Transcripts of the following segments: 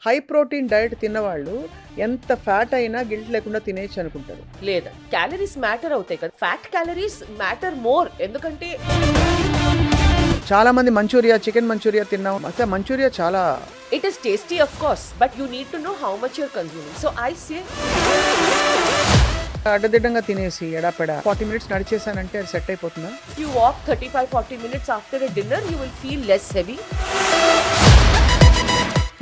High protein diet తిన్నవాళ్ళు ఎంత fat అయినా guilt లేకుండా తినేయచ్చు అనుకుంటారు. లేదా క్యాలరీస్ మ్యాటర్ అవుతాయి కదా, ఫ్యాట్ క్యాలరీస్ మ్యాటర్ మోర్. ఎందుకంటే చాలా మంది మంచూరియా, చికెన్ మంచూరియా తిన్నాం, అసలు మంచూరియా చాలా it is tasty of course, but you need to know how much your consuming. So I say అడ్డదిడ్డంగా తినేసి ఎడాపెడా 40 minutes నడిచేసానంటే అది సెట్ అయిపోతుందా? you walk 35-40 minutes after a dinner, you will feel less heavy.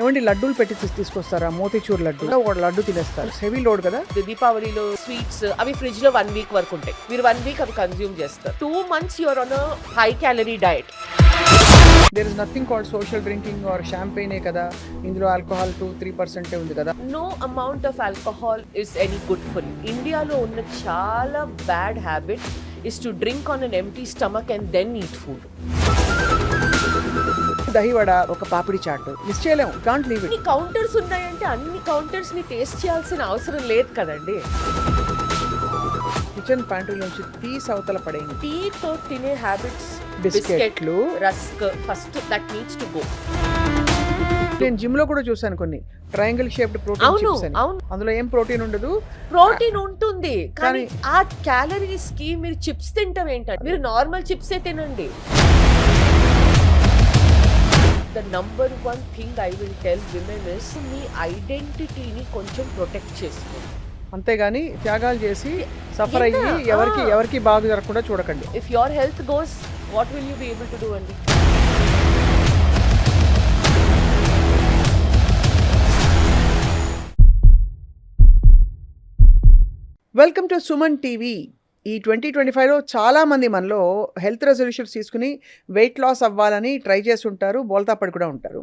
ఏమండి లడ్డూలు పెట్టి తీసుకొస్తారా? మోతీచూర్ లడ్డు, ఒక లడ్డు తినేస్తారు, హెవీ లోడ్ కదా. దీపావళిలో స్వీట్స్ అవి ఫ్రిడ్జ్ లో 1 week వరకు ఉంటాయి, మీరు 1 week అవి కన్స్యూమ్ చేస్తారు. 2 months you're on high calorie diet. There is nothing called social drinking or షాంపెయినే కదా, ఇందులో ఆల్కహాల్ 2-3% ఉంది కదా. No amount of alcohol is any good for you. ఇండియాలో ఉన్న చాలా bad habit is to drink on an empty stomach and then eat food. Dahi vada, ఒక papdi chaat miss చేయలేము, కాంట్ లీవ్ ఇట్. అన్ని కౌంటర్స్ ఉన్నాయంటే అన్ని కౌంటర్స్ ని టేస్ట్ చేయాల్సిన అవసరం లేదు కదండి. కిచెన్ ప్యాంట్రీ నుంచి తీసి అవతల పడేయండి. టీ తో తినే హ్యాబిట్స్, బిస్కెట్లు, rusk, first that needs to go. నేను జిమ్ లో కూడా చూసాను కొన్ని ట్రయాంగిల్ షేప్డ్ ప్రోటీన్ చిప్స్ అని. అవును, అందులో ఏం ప్రోటీన్ ఉండదు. ప్రోటీన్ ఉంటుంది కానీ ఆ క్యాలరీస్ కి మీరు చిప్స్ తింటాం ఏంటంటే, మీరు నార్మల్ చిప్స్ ఏ తినండి. The number one thing I will tell women is మీ ఐడెంటిటీని కొంచెం ప్రొటెక్ట్ చేసుకోండి, అంతేగాని త్యాగాలు చేసి సఫర్ అయ్యి ఎవరికి బాగా జరగకుండా చూడకండి. If your health goes, what will you be able to do అండి? Welcome to Suman TV. ఈ 2025లో చాలామంది మనలో హెల్త్ రెజల్యూషన్స్ తీసుకుని వెయిట్ లాస్ అవ్వాలని ట్రై చేసి ఉంటారు, బోల్తా పడి కూడా ఉంటారు.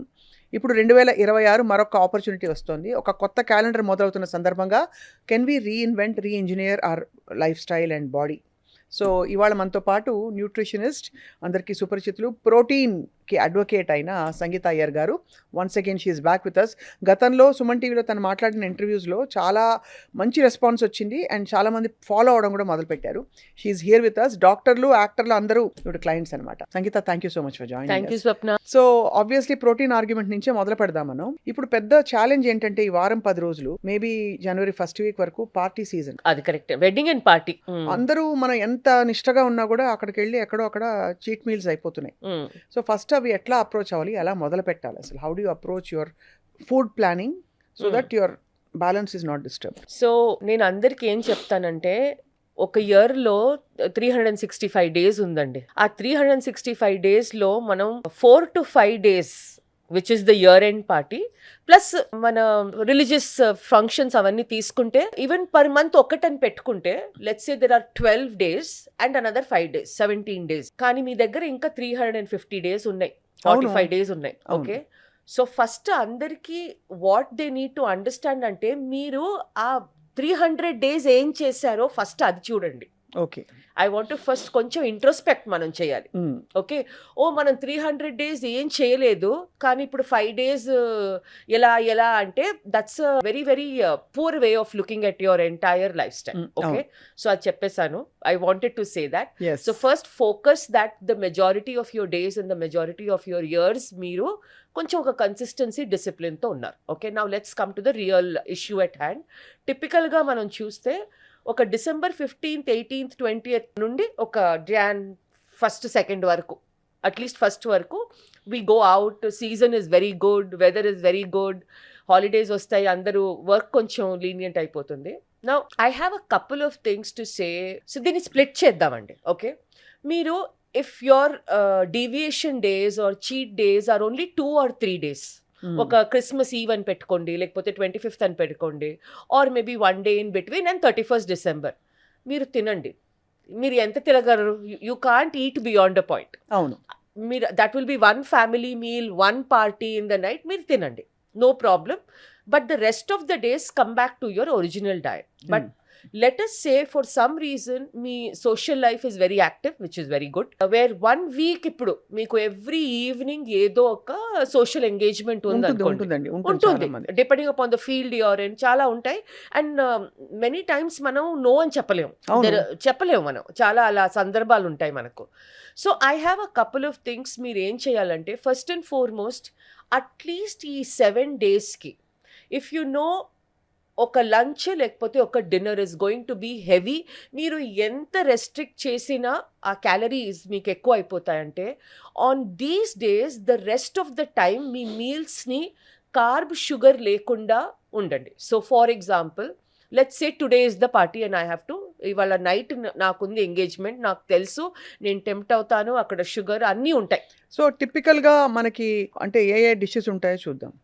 ఇప్పుడు 2026 మరొక ఆపర్చునిటీ వస్తుంది. ఒక కొత్త క్యాలెండర్ మొదలవుతున్న సందర్భంగా can we reinvent, reengineer our lifestyle and body. So ఇవాళ మనతో పాటు న్యూట్రిషనిస్ట్, అందరికీ సుపరిచితులు, ప్రోటీన్కి అడ్వకేట్ అయిన సంగీత అయ్యర్ గారు. Once again she is back with us. గతంలో సుమన్ టీవీలో తను మాట్లాడిన ఇంటర్వ్యూస్లో చాలా మంచి రెస్పాన్స్ వచ్చింది అండ్ చాలామంది ఫాలో అవడం కూడా మొదలుపెట్టారు. She is here with us. డాక్టర్లు, యాక్టర్లు అందరూ ఇప్పుడు క్లయింట్స్ అనమాట. Sangeeta, thank you so much for joining. Thank you Swapna. So obviously protein argument నుంచే మొదలు పెడదాం మనం. ఇప్పుడు పెద్ద ఛాలెంజ్ ఏంటంటే ఈ వారం 10 రోజులు, మేబీ జనవరి 1st week వరకు పార్టీ సీజన్. అది కరెక్ట్, వెడ్డింగ్ అండ్ పార్టీ. అందరూ మనం ఎంత నిష్టగా ఉన్నా కూడా అక్కడికి వెళ్ళి ఎక్కడో అక్కడ చీట్ మీల్స్ అయిపోతున్నాయి. సో ఫస్ట్ అవి ఎట్లా అప్రోచ్ అవ్వాలి, ఎలా మొదలు పెట్టాలి అసలు? How do you approach your food planning so that your balance is not disturb? So నేను అందరికి ఏం చెప్తానంటే, ఒక ఇయర్లో 365 days ఉందండి. ఆ 365 daysలో మనం 4 to 5 days which is the year end party plus మన రిలీజియస్ ఫంక్షన్స్ అవన్నీ తీసుకుంటే, ఈవెన్ పర్ మంత్ ఒకటని పెట్టుకుంటే, let's say there are 12 days and another 5 days, 17 days. కానీ మీ దగ్గర ఇంకా 350 days ఉన్నాయి, 45 days ఉన్నాయి. ఓకే, సో ఫస్ట్ అందరికీ what they need to understand అంటే, మీరు ఆ 300 days ఏం చేశారో ఫస్ట్ అది చూడండి. Okay, I want to first కొంచెం ఇంట్రోస్పెక్ట్ మనం చేయాలి. ఓకే, మనం 300 days ఏం చేయలేదు కానీ ఇప్పుడు 5 days ఎలా అంటే, that's a very very poor way of looking at your entire life style. Okay, so అది చెప్పేశాను. I wanted to say that. So first focus that the majority of your days and the majority of your years మీరు కొంచెం ఒక consistency, డిసిప్లిన్తో ఉన్నారు. Okay, now let's come to the real issue at hand. టిపికల్గా మనం చూస్తే ఒక December 15th, 18th, 20th నుండి ఒక Jan 1st, 2nd వరకు, అట్లీస్ట్ 1st వరకు we go out. Season is very good, weather is very good, holidays వస్తాయి, అందరూ వర్క్ కొంచెం లీనియంట్ అయిపోతుంది. Now I have a couple of things to say. So దీన్ని split చేద్దామండి. ఓకే, మీరు if your deviation days are cheat days are only 2 or 3 days, ఒక Christmas eve అని పెట్టుకోండి, లేకపోతే 25th అని పెట్టుకోండి, or maybe 1 day in between and 31st December మీరు తినండి. మీరు ఎంత తినగలరు? You can't eat beyond a point. అవును, మీరు that will be 1 family meal, 1 party in the night, మీరు తినండి, no problem. But the rest of the days come back to your original diet. But let us say for some reason మీ social life is very active, which is very good, where 1 week ఇప్పుడు మీకు every evening ఏదో ఒక social engagement ఉంటుంది, depending upon the field your in, చాలా ఉంటాయి. And many times మనం no అని చెప్పలేము మనం, చాలా అలా సందర్భాలు ఉంటాయి మనకు. So I have a couple of things. మీరు ఏం చేయాలంటే, ఫస్ట్ అండ్ ఫార్మోస్ట్ అట్లీస్ట్ ఈ 7 daysకి ఇఫ్ యు నో ఒక లంచ్ లేకపోతే ఒక dinner is going to be heavy, మీరు ఎంత రెస్ట్రిక్ట్ చేసినా ఆ క్యాలరీస్ మీకు ఎక్కువ అయిపోతాయంటే on these days the rest of the time మీ మీల్స్ని కార్బ్ షుగర్ లేకుండా ఉండండి. So for example let's say today is the party and I have to, ఇవాళ నైట్ నాకుంది ఎంగేజ్మెంట్, నాకు తెలుసు నేను టెంప్ట్ అవుతాను, అక్కడ షుగర్ అన్నీ ఉంటాయి. సో టిపికల్గా మనకి అంటే ఏ ఏ డిషెస్ ఉంటాయో చూద్దాం.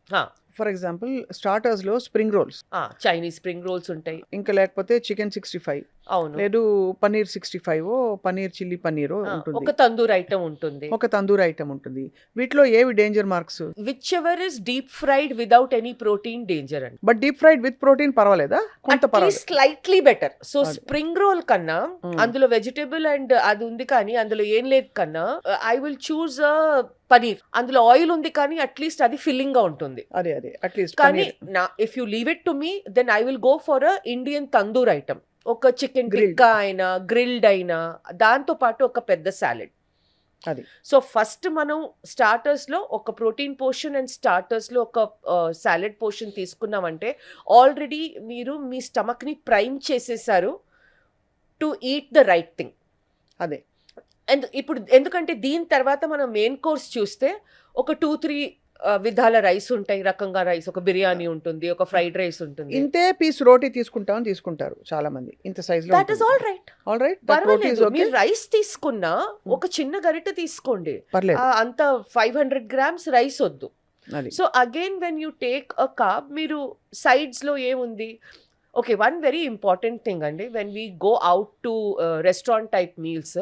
ఫర్ ఎగ్జాంపుల్ స్టార్టర్స్లో spring rolls, Chinese spring rolls ఉంటాయి, ఇంకా లేకపోతే చికెన్ 65, అవును, లేదు పన్నీర్ 65, పన్నీర్ చిల్లీ పన్నీర్ ఉంటుంది, ఒక తందూర్ ఐటమ్ ఉంటుంది, ఒక తందూరి ఐటమ్ ఉంటుంది. వీటిలో ఏవి danger marks? Whichever is deep fried without any protein danger అండి. But deep fried with protein పర్వాలేదా? కొంత పర్వాలేదు, స్లైట్లీ బెటర్. సో అది. స్ప్రింగ్ రోల్ కన్నా అందులో వెజిటేబుల్ అండ్ అది ఉంది కానీ అందులో ఏం లేదు కన్నా ఐ విల్ చూజ్ పనీర్. అందులో ఆయిల్ ఉంది కానీ అట్లీస్ట్ అది ఫిల్లింగ్ గా ఉంటుంది. అదే అట్లీస్ట్ కానీ if you leave it to me then I will go for a Indian tandoor item. ఒక చికెన్ Grilled. టిక్కా అయినా గ్రిల్డ్ అయినా దాంతో పాటు ఒక పెద్ద సాలెడ్. అది సో ఫస్ట్ మనం స్టార్టర్స్ లో ఒక ప్రోటీన్ పోర్షన్ అండ్ స్టార్టర్స్ లో ఒక సాలెడ్ పోర్షన్ తీసుకున్నామంటే ఆల్రెడీ మీరు మీ స్టమక్ ని ప్రైమ్ చేసేసారు to eat the right thing. అదే అండ్ ఇప్పుడు ఎందుకంటే దీని తర్వాత మనం మెయిన్ కోర్స్ చూస్తే ఒక 2-3 విధాల రైస్ ఉంటాయి, రకంగా రైస్, ఒక బిర్యానీ ఉంటుంది, ఒక ఫ్రైడ్ రైస్ ఉంటుంది. ఇంతే పీస్ రోటీ తీసుకుంటారు చాలా మంది, ఇంత సైజ్ లో. That is all right, all right, పర్వాలేదు. మీరు రైస్ తీసుకున్నా ఒక చిన్న గరిటె తీసుకోండి, పర్లేదు. అంత 500 grams రైస్ వద్దు. అది so again when you take a carb, మీరు సైడ్స్ లో ఏముంది, okay, one very important thing అండి, when we go out to restaurant type meals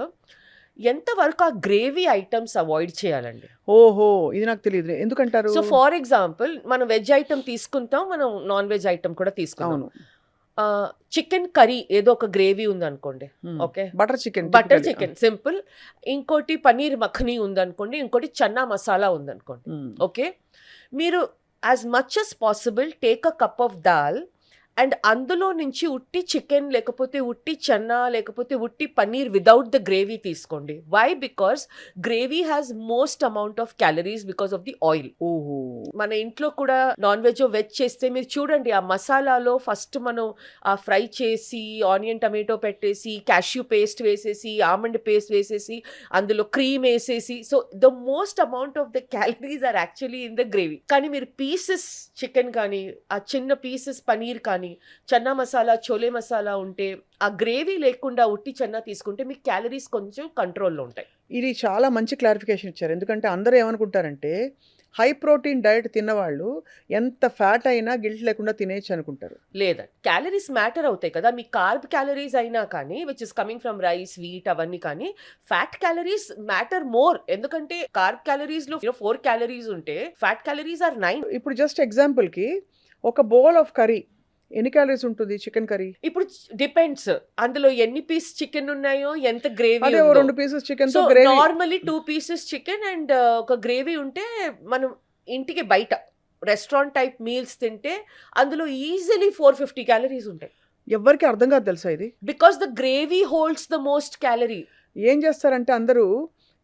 ఎంతవరకు ఆ గ్రేవీ ఐటమ్స్ అవాయిడ్ చేయాలండి. ఓహో, ఇది నాకు తెలియదు, ఎందుకంటారు? సో ఫర్ ఎగ్జాంపుల్ మనం వెజ్ ఐటమ్ తీసుకుంటాం, మనం నాన్ వెజ్ ఐటమ్ కూడా తీసుకుంటాం. అవును, చికెన్ కర్రీ ఏదో ఒక గ్రేవీ ఉంది అనుకోండి, ఓకే, బటర్ చికెన్ సింపుల్. ఇంకోటి పనీర్ మఖనీ ఉందనుకోండి, ఇంకోటి చన్నా మసాలా ఉందనుకోండి, ఓకే. మీరు as much as possible take a cup of dal and అందులో నుంచి ఉట్టి చికెన్ లేకపోతే ఉట్టి చన్నా లేకపోతే ఉట్టి పన్నీర్ విదౌట్ ద గ్రేవీ తీసుకోండి. Why? Because gravy has most amount of calories because of the oil. ఓహో, మన ఇంట్లో కూడా నాన్ వెజ్ వెజ్ చేస్తే మీరు చూడండి, ఆ మసాలాలో ఫస్ట్ మనం ఆ ఫ్రై చేసి ఆనియన్ టమాటో పెట్టేసి క్యాష్యూ పేస్ట్ వేసేసి ఆమండ్ పేస్ట్ వేసేసి అందులో క్రీమ్ వేసేసి, so the most amount of the calories are actually in the gravy. కానీ మీరు పీసెస్ చికెన్ కానీ ఆ చిన్న పీసెస్ పనీర్ కానీ చన్నా మసాలా చోలే మసాలా ఉంటే ఆ గ్రేవీ లేకుండా ఉట్టి చన్నా తీసుకుంటే మీకు క్యాలరీస్ కొంచెం కంట్రోల్లో ఉంటాయి. ఇది చాలా మంచి క్లారిఫికేషన్ ఇచ్చారు. ఎందుకంటే అందరూ ఏమనుకుంటారంటే హై ప్రోటీన్ డైట్ తిన్నవాళ్ళు ఎంత ఫ్యాట్ అయినా గిల్ట్ లేకుండా తినేయచ్చు అనుకుంటారు. లేదండి, క్యాలరీస్ మ్యాటర్ అవుతాయి కదా. మీ కార్బ్ క్యాలరీస్ అయినా కానీ which is coming from rice, wheat అవన్నీ కానీ ఫ్యాట్ క్యాలరీస్ మ్యాటర్ మోర్. ఎందుకంటే కార్బ్ క్యాలరీస్ లో 4 calories ఉంటే ఫ్యాట్ క్యాలరీస్ ఆర్ 9. ఇప్పుడు జస్ట్ ఎగ్జాంపుల్ కి ఒక బౌల్ ఆఫ్ కర్రీ ఎన్ని క్యాలరీస్ ఉంటుంది? చికెన్ కర్రీ ఇప్పుడు డిపెండ్స్ అందులో ఎన్ని పీస్ చికెన్ ఉన్నాయో, ఎంత గ్రేవీ. అదే 2 pieces చికెన్ తో so gravy. Normally 2 pieces chicken and ఒక గ్రేవీ ఉంటే మనం ఇంటికి బయట రెస్టారెంట్ టైప్ మీల్స్ తింటే అందులో ఈజీలీ 450 calories ఉంటాయి. ఎవరికి అర్థం కాదు తెలుసా ఇది? Because the gravy holds the most calorie. ఏం చేస్తారంటే అందరూ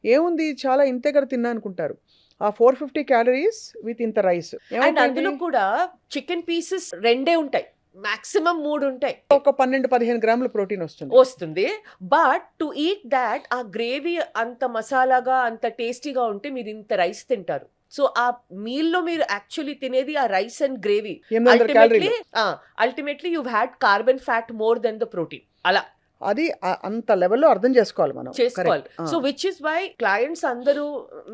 ఏముంది చాలా ఇంతే కదా తిన్నా అనుకుంటారు. ఆ 450 calories విత్ ఇంత రైస్. అండ్ అందులో కూడా చికెన్ పీసెస్ 2 ఉంటాయి, మాక్సిమం 3 ఉంటాయి. ఒక 12-15 grams ప్రోటీన్ వస్తుంది. బట్ టు ఈట్ దాట్ ఆ గ్రేవీ అంత మసాలాగా అంత టేస్టీగా ఉంటే మీరు ఇంత రైస్ తింటారు. సో ఆ మీల్ లో మీరు యాక్చువల్లీ తినేది ఆ rice and gravy. Ultimately you had carb and fat more then the protein. అలా అది అంత లెవెల్లో అర్థం చేసుకోవాలి మనం. So which is why clients అందరూ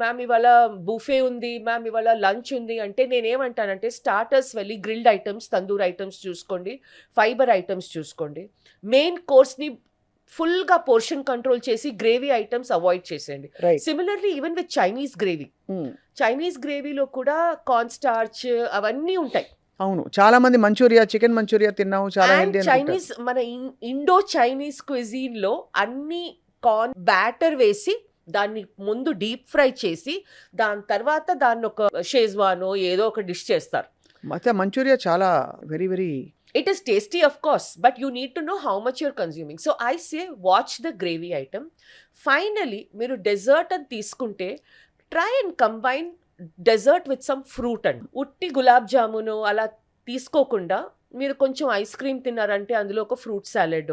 మ్యామ్ ఇవాళ బుఫే ఉంది, మ్యామ్ ఇవాళ లంచ్ ఉంది అంటే నేనేమంటానంటే స్టార్టర్స్ వెళ్ళి గ్రిల్డ్ ఐటమ్స్, తందూర్ ఐటమ్స్ చూసుకోండి, ఫైబర్ ఐటమ్స్ చూసుకోండి, మెయిన్ కోర్స్ని ఫుల్గా పోర్షన్ కంట్రోల్ చేసి గ్రేవీ ఐటమ్స్ అవాయిడ్ చేసేయండి. సిమిలర్లీ ఈవెన్ విత్ చైనీస్ గ్రేవీలో కూడా కార్న్ స్టార్చ్ అవన్నీ ఉంటాయి. అవును, చాలా మంది చికెన్ మంచూరియా తిన్నాము, చాలా హెల్తీ. చైనీస్ మన ఇండో చైనీస్ క్విజీన్ లో అన్ని కార్న్ బ్యాటర్ వేసి దాన్ని ముందు డీప్ ఫ్రై చేసి దాని తర్వాత దాన్ని ఒక షేజ్వానో ఏదో ఒక డిష్ చేస్తారు. మంచూరియా చాలా very very it is tasty of course, but you need to know how much your consuming. So I say watch the gravy item. Finally మీరు డెజర్ట్ అని తీసుకుంటే try and combine dessert with some fruit and ఉట్టి గులాబ్ జామును అలా తీసుకోకుండా మీరు కొంచెం ice cream తిన్నారంటే అందులో ఒక fruit salad,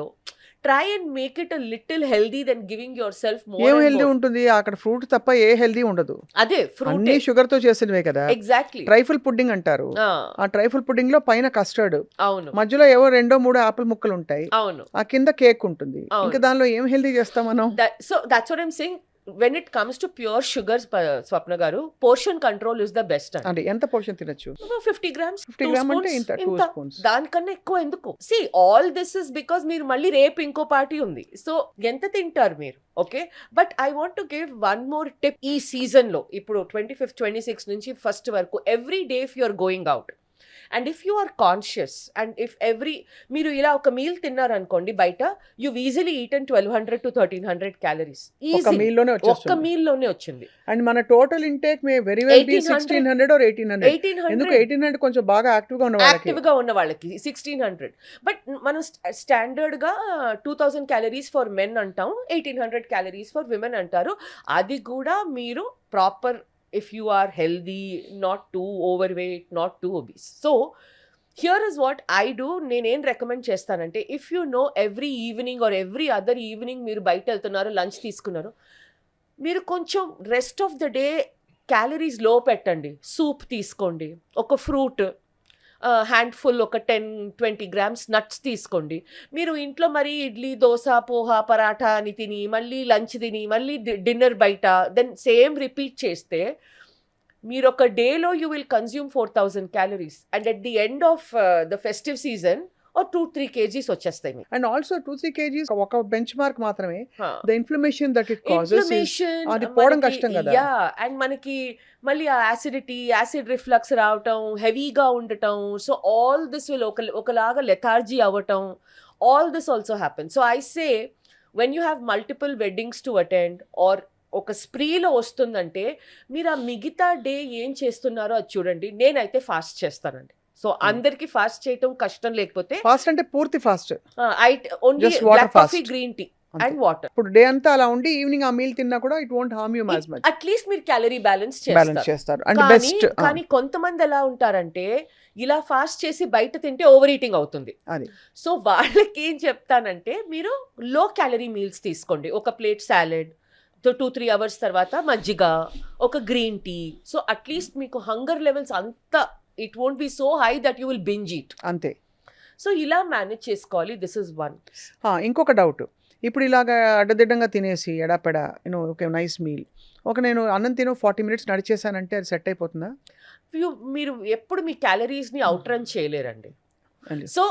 try and make it a little healthy then giving yourself ఏం మోర్ అండ్ హెల్దీ మోర్. ఉంటుంది అక్కడ? ఫ్రూట్ తప్ప ఏ హెల్దీ ఉండదు. అదే ఫ్రూట్ అన్ని షుగర్ తో చేసినవే కదా. ఎగ్జాక్ట్లీ. ట్రైఫుల్ పుడ్డింగ్ అంటారు. ఆ ట్రైఫుల్ పుడ్డింగ్ లో పైన కస్టర్డ్, అవును మధ్యలో ఏవో 2-3 ఆపిల్ ముక్కలు ఉంటాయి, అవును. ఆ కింద కేక్ ఉంటుంది. అవును. ఇంకా దానిలో ఏం హెల్దీ చేస్తాం మనం? So that's what I'm saying. When it comes to pure sugars, Swapna గారు, portion control is the best అండి. అంటే ఎంత పోర్షన్ తినొచ్చు? 50 grams, 50 2 గ్రామ్ అంటే spoons, ఇంత 2 ఇంత. స్పూన్స్. దానికన్నా ఎక్కువ ఎందుకు? See all this is because మీరు మళ్ళీ రేపు ఇంకో పార్టీ ఉంది, సో ఎంత తింటారు మీరు? Okay, but I want to give one more tip. ఈ సీజన్ లో ఇప్పుడు 25th 26 నుంచి 1st వరకు every day if you are going out and if you are conscious and if మీరు ఇలా ఒక మీల్ తిన్నారనుకోండి బయట, you easily eaten 1200 to 1300 calories. ఒక మీల్ లోనే ఒక్క వచ్చేస్తుంది. మీల్ లోనే వచ్చింది. అండ్ మన total intake may very well be 1800 1600 or 1800. ఎందుకు 1800 1800? కొంచెం బాగా యాక్టివ్ గా ఉన్న వాళ్ళకి. యాక్టివ్ గా ఉన్న వాళ్ళకి 1600. బట్ మనం స్టాండర్డ్ గా 2000 క్యాలరీస్ ఫర్ మెన్ అంటాం, 1800 క్యాలరీస్ ఫర్ విమెన్ అంటారు. అది కూడా మీరు proper, if you are healthy, not too overweight, not too obese. So here is what I do. నేనేం రికమెండ్ చేస్తానంటే, if you know every evening or every other evening మీరు బయట వెళ్తున్నారు, లంచ్ తీసుకున్నారు, మీరు కొంచెం rest of the day calories లో పెట్టండి. సూప్ తీసుకోండి, ఒక ఫ్రూట్ హ్యాండ్ఫుల్, ఒక 10-20 grams నట్స్ తీసుకోండి. మీరు ఇంట్లో మరి ఇడ్లీ, దోశ, పోహా, పరాఠా అని తిని, మళ్ళీ లంచ్ తిని, మళ్ళీ డిన్నర్ బయట, దెన్ సేమ్ రిపీట్ చేస్తే మీరు ఒక డేలో you will consume 4000 calories and at the end of the festive season or 2-3 kgs వచ్చేస్తాయి మీకు. అండ్ ఆల్సో 2-3 kgs ఒక బెంచ్ మార్క్ మాత్రమే. The inflammation that it causes, inflammation అది పోవడం కష్టం కదా. యా, అండ్ మనకి మళ్ళీ ఆ యాసిడ్ రిఫ్లక్స్ రావటం, హెవీగా ఉండటం, సో ఆల్ దిస్ విల్ ఒకలాగా లెథార్జీ అవ్వటం, all this also happen. So I say when you have multiple weddings to attend are ఒక స్ప్రీలో వస్తుందంటే, మీరు ఆ మిగతా డే ఏం చేస్తున్నారో అది చూడండి. నేనైతే ఫాస్ట్ చేస్తానండి. సో అందరికి ఫాస్ట్ చేయటం కష్టం లేకపోతే, ఫాస్ట్ అంటే పూర్తి fast, only Just water black coffee, fast. Green tea అంతే. And water. ఇప్పుడు డే అంతా అలా ఉండి ఈవినింగ్ ఆ మీల్ తిన్నా కూడా it won't harm you as much. At least మీరు క్యాలరీ బ్యాలెన్స్ బ్యాలెన్స్ చేస్తారు. And best. కానీ కొంతమంది ఎలా ఉంటారంటే, ఇలా ఫాస్ట్ చేసి బయట తింటే ఓవర్ ఈటింగ్ అవుతుంది. అది సో వాళ్ళకి ఏం చెప్తానంటే, మీరు లో క్యాలరీ మీల్స్ తీసుకోండి. ఒక ప్లేట్ సాలెడ్, 2-3 hours తర్వాత మజ్జిగ, ఒక గ్రీన్ టీ. సో అట్లీస్ట్ మీకు హంగర్ లెవెల్స్ అంతా, it won't be so high that you will binge it. అంతే. సో ఇలా మేనేజ్ చేసుకోవాలి. This is one. ఇంకొక డౌట్. ఇప్పుడు ఇలాగ అడ్డదిడ్డంగా తినేసి ఎడాపెడా ఓకే నైస్ మీల్, నేను అన్నం తిను 40 minutes నడిచేసానంటే అది సెట్ అయిపోతుందా? మీరు ఎప్పుడు మీ క్యాలరీస్ని అవుట్ రన్ చేయలేరండి. అండి. సో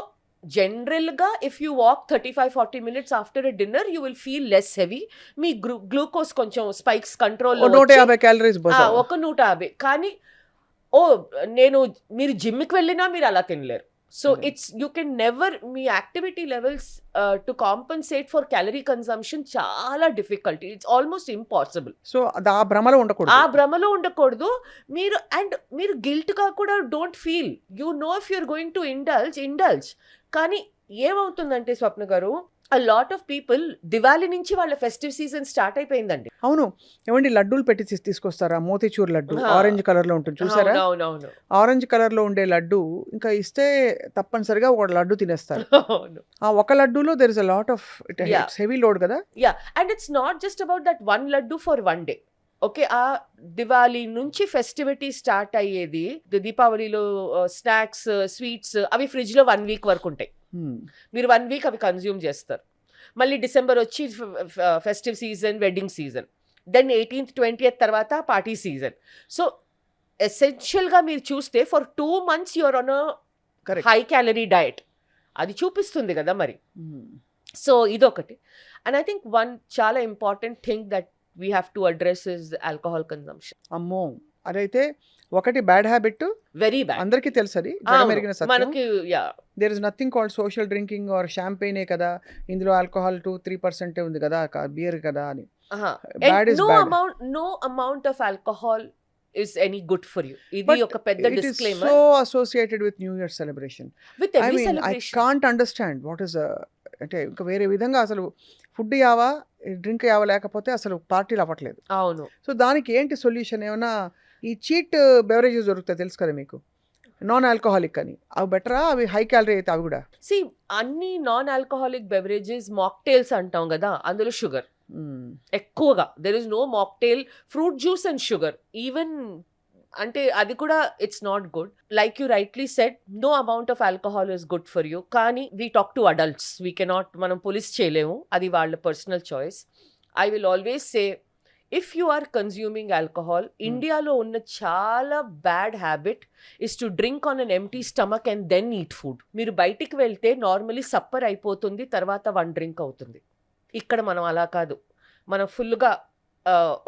జనరల్గా if you walk 35-40 minutes after a dinner, you will feel less heavy. మీ గ్లూకోజ్ కొంచెం స్పైక్స్ కంట్రోల్, 150 క్యాలరీస్ ఒక 150. కానీ మీరు జిమ్కి వెళ్ళినా మీరు అలా తినలేరు. సో యూ కెన్ నెవర్, మీ activity levels to compensate for calorie consumption చాలా difficult. It's almost impossible. So ఆ భ్రమలో ఉండకూడదు. మీరు గిల్ట్గా కూడా don't feel. You know if you're going to indulge. కానీ ఏమవుతుందంటే స్వప్న గారు, a lot of people Diwali నుంచి వాళ్ళ ఫెస్టివ్ సీజన్ స్టార్ట్ అయిపోయిందండి. అవును. ఏమండి, లడ్డూలు పెట్టి తీసుకొస్తారా? మోతీచూర్ లడ్డు ఆరెంజ్ కలర్ లో ఉంటుంది, చూసారా? అవునవును. ఆరెంజ్ కలర్ లో ఉండే లడ్డు ఇంకా ఇస్తే తప్పనిసరిగా ఒక లడ్డు తినేస్తారు. ఆ ఒక లడ్డూలో there is a lot of heavy load కదా. Yeah, and it's not just about that one laddu for one day. Okay, ఆ దివాళీ నుంచి ఫెస్టివిటీ స్టార్ట్ అయ్యేది, దీపావళిలో స్నాక్స్, స్వీట్స్ అవి ఫ్రిడ్జ్ లో 1 week వరకు ఉంటాయి. మీరు 1 week అవి కన్జ్యూమ్ చేస్తారు. మళ్ళీ డిసెంబర్ వచ్చి festive season, wedding season, then 18th 20th తర్వాత పార్టీ సీజన్. సో ఎసెన్షియల్గా మీరు చూస్తే for 2 months you're on high calorie diet. అది చూపిస్తుంది కదా మరి. సో ఇదొకటి. అండ్ ఐ థింక్ వన్ చాలా important thing that we have to address is alcohol consumption. అమ్మో, అదైతే ఒకటి బ్యాడ్ హ్యాబిట్, వెరీ బ్యాడ్. అందరికీ తెలుసు అది, జగమెరిగిన సత్యం. మనకి there is nothing called social drinking or షాంపెయినే కదా, ఇందులో ఆల్కహాల్ 2-3% ఉంది కదా, బియర్ కదా అని. Bad is bad. No amount of alcohol is any good for you. ఇది ఒక పెద్ద disclaimer. It is so associated with New Year celebration. With every celebration. I can't understand what is అంటే ఇంకా వేరే విధంగా అసలు ఫుడ్ యావా డ్రింక్ యావా లేకపోతే అసలు పార్టీలు అవ్వట్లేదు. అవును. సో దానికి ఏంటి సొల్యూషన్? ఏమైనా ఈ చీట్ బెవరేజెస్ దొరుకుతాయి తెలుసు కదా మీకు. నాన్ ఆల్కహాలిక్ అని. అవి బెటరా? అవి హై క్యాలరీ అయితే అవి గూడా? సి అన్ని నాన్ ఆల్కహాలిక్ బెవరేజెస్ మాక్టైల్స్ అంటాం కదా, అందులో షుగర్ ఎక్కువగా. There is no mocktail fruit juice and sugar even, అంటే అది కూడా it's not good. Like you rightly said, no amount of alcohol is good for you. కానీ we talk to adults, we cannot, మనం police చేయలేము, అది వాళ్ళ personal choice. I will always say, if you are consuming alcohol, ఇండియాలో ఉన్న చాలా bad habit is to drink on an empty stomach and then eat food. మీరు బయటికి వెళ్తే నార్మలీ సప్పర్ అయిపోతుంది, తర్వాత 1 డ్రింక్ అవుతుంది. ఇక్కడ మనం అలా కాదు, మనం ఫుల్గా